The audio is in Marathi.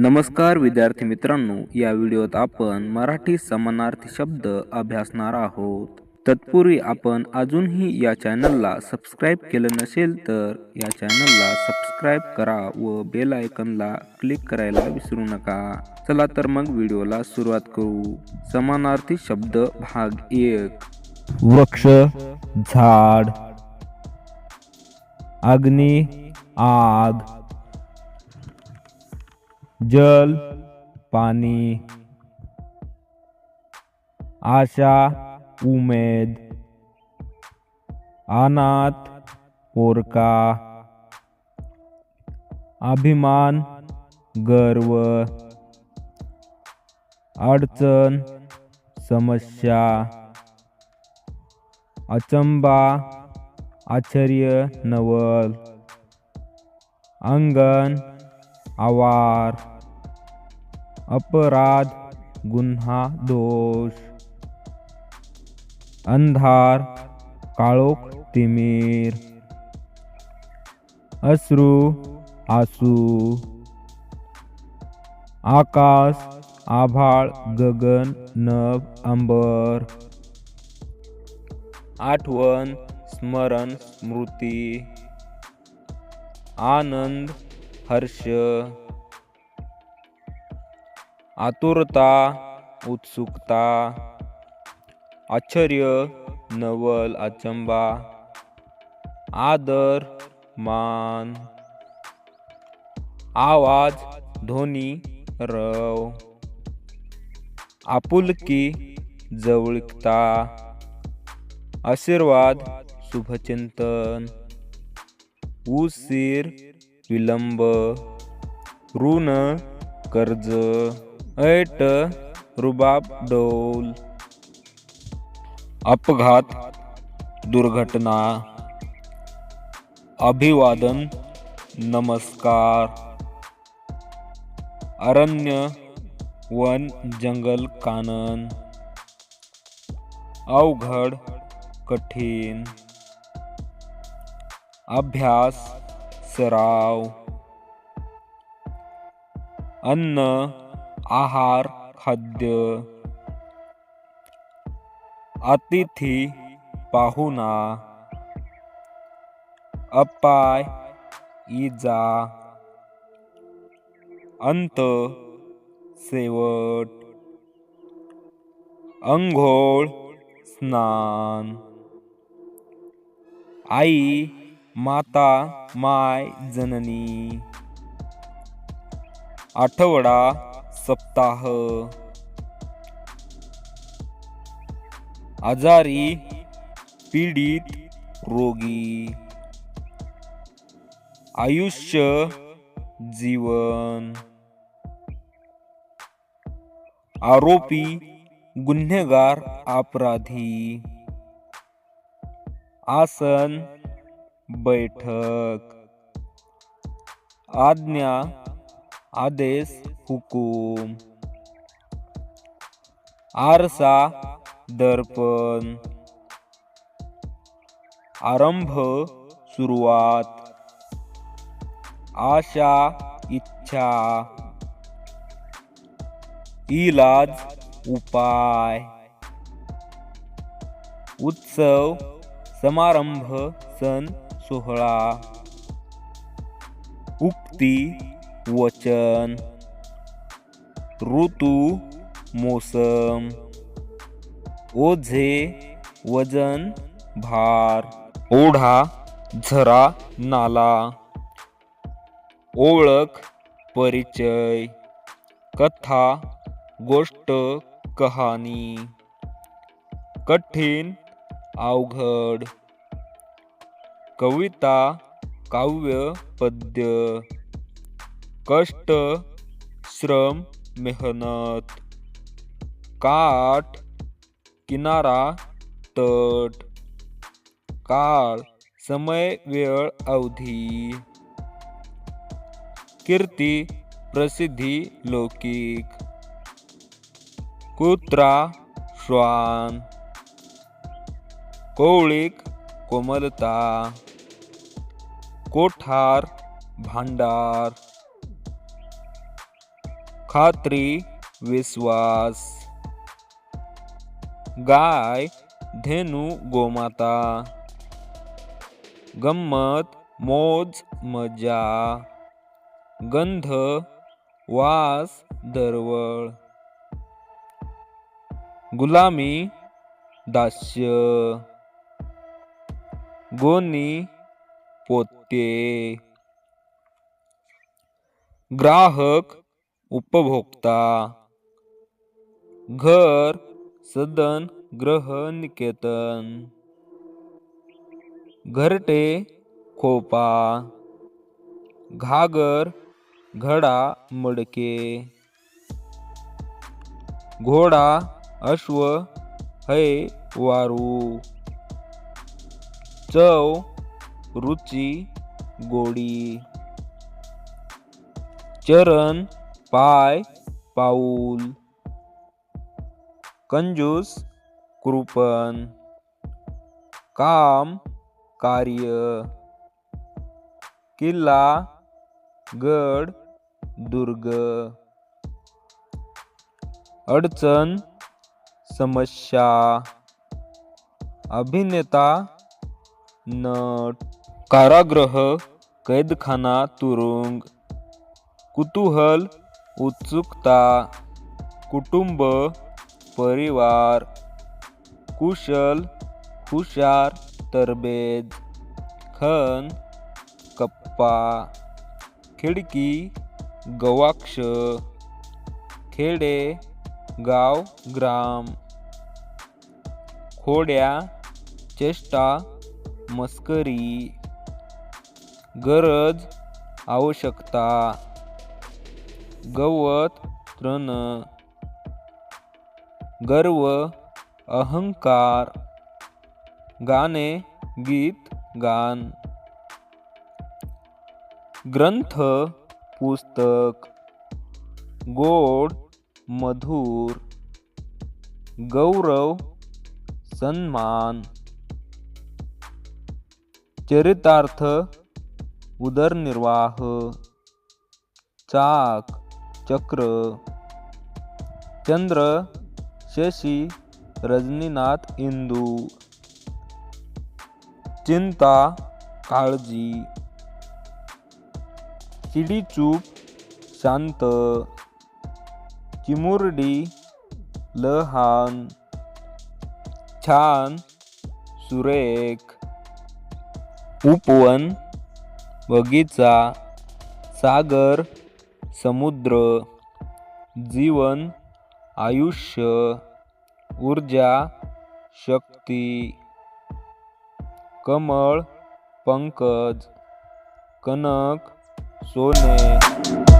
नमस्कार विद्यार्थी मित्रांनो, या व्हिडिओत आपण मराठी समानार्थी शब्द अभ्यासणार आहोत. तत्पूर्वी आपण अजूनही या चॅनलला सबस्क्राईब केलं नसेल तर या चॅनलला सबस्क्राईब करा व बेल आयकॉनला क्लिक करायला विसरू नका. चला तर मग व्हिडिओला सुरुवात करू. समानार्थी शब्द भाग 1. वृक्ष, झाड, अग्नी, आग, जल, पाणी, आशा, उमेद, अनाथ, पोरका, अभिमान, गर्व, अडचण, समस्या, अचंबा, आश्चर्य, नवल, अंगण, आवार, अपराध, गुन्हा, दोष, अंधार, काळोख, तिमिर, अश्रू, आसू, आकाश, आभाळ, गगन, नभ, अंबर, आठवण, स्मरण, स्मृती, आनंद, हर्ष, आतुरता, उत्सुकता, आश्चर्य, नवल, अचंबा, आदर, मान, आवाज, ध्वनी, रव, आपुलकी, जवळीकता, आशीर्वाद, शुभचिंतन, उशीर, विलंब, ऋण, कर्ज, ऐट, रुबाब, डौल, अपघात, दुर्घटना, अभिवादन, नमस्कार, अरण्य, वन, जंगल, कानन, अवघड, कठीण, अभ्यास, सराव, अन्न, आहार, खाद्य, अतिथी, पाहुणा, अपाय, इजा, अंत, शेवट, अंघोळ, स्नान, आई, माता, माय, जननी, आठवडा, सप्ताह, आजारी, पीडित, रोगी, आयुष्य, जीवन, आरोपी, गुन्हेगार, अपराधी, आसन, बैठक, आज्ञा, आदेश, हुकूम, आरसा, दर्पण, आरंभ, सुरुवात, आशा, इच्छा, इलाज, उपाय, उत्सव, समारंभ, सण, सोहळा, उक्ती, वचन, ऋतू, मोसम, ओझे, वजन, भार, ओढा, झरा, नाला, ओळख, परिचय, कथा, गोष्ट, कहाणी, कठीण, अवघड, कविता, काव्य, पद्य, कष्ट, श्रम, मेहनत, काठ, किनारा, तट, काळ, समय, वेळ, अवधी, कीर्ती, प्रसिद्धी, लौकिक, कुत्रा, श्वान, कौळिक, कोमलता, कोठार, भांडार, खात्री विश्वास. गाय धेनू गोमाता. गंमत मौज मजा. गंध वास दरवळ. गुलामी दास्य. गोनी पोते. ग्राहक उपभोक्ता. घर सदन गृह निकेतन. घरटे खोपा. घागर घडा मडके. घोडा अश्व है वारू. चव रुची गोडी. चरण पाय पाऊल. कंजूस कृपण. काम कार्य. किल्ला गड दुर्ग. अडचण समस्या. अभिनेता नट. कारागृह कैदखाना तुरुंग. कुतूहल उत्सुकता. कुटुंब परिवार. कुशल हुशार तरबेज. खण कप्पा. खिडकी गवाक्ष. खेडे गाव ग्राम. खोड्या चेष्टा मस्करी. गरज आवश्यकता. गवत तृण. गर्व अहंकार. गाणे गीत गान. ग्रंथ पुस्तक. गोड मधुर. गौरव सन्मान. चरितार्थ उदरनिर्वाह. चाक चक्र. चंद्र शशी रजनीनाथ इंदू. चिंता काळजी. चिडीचूप शांत. चिमुरडी लहान. छान सुरेख. उपवन बगीचा. सागर समुद्र. जीवन आयुष्य. ऊर्जा शक्ती. कमळ पंकज. कनक सोने.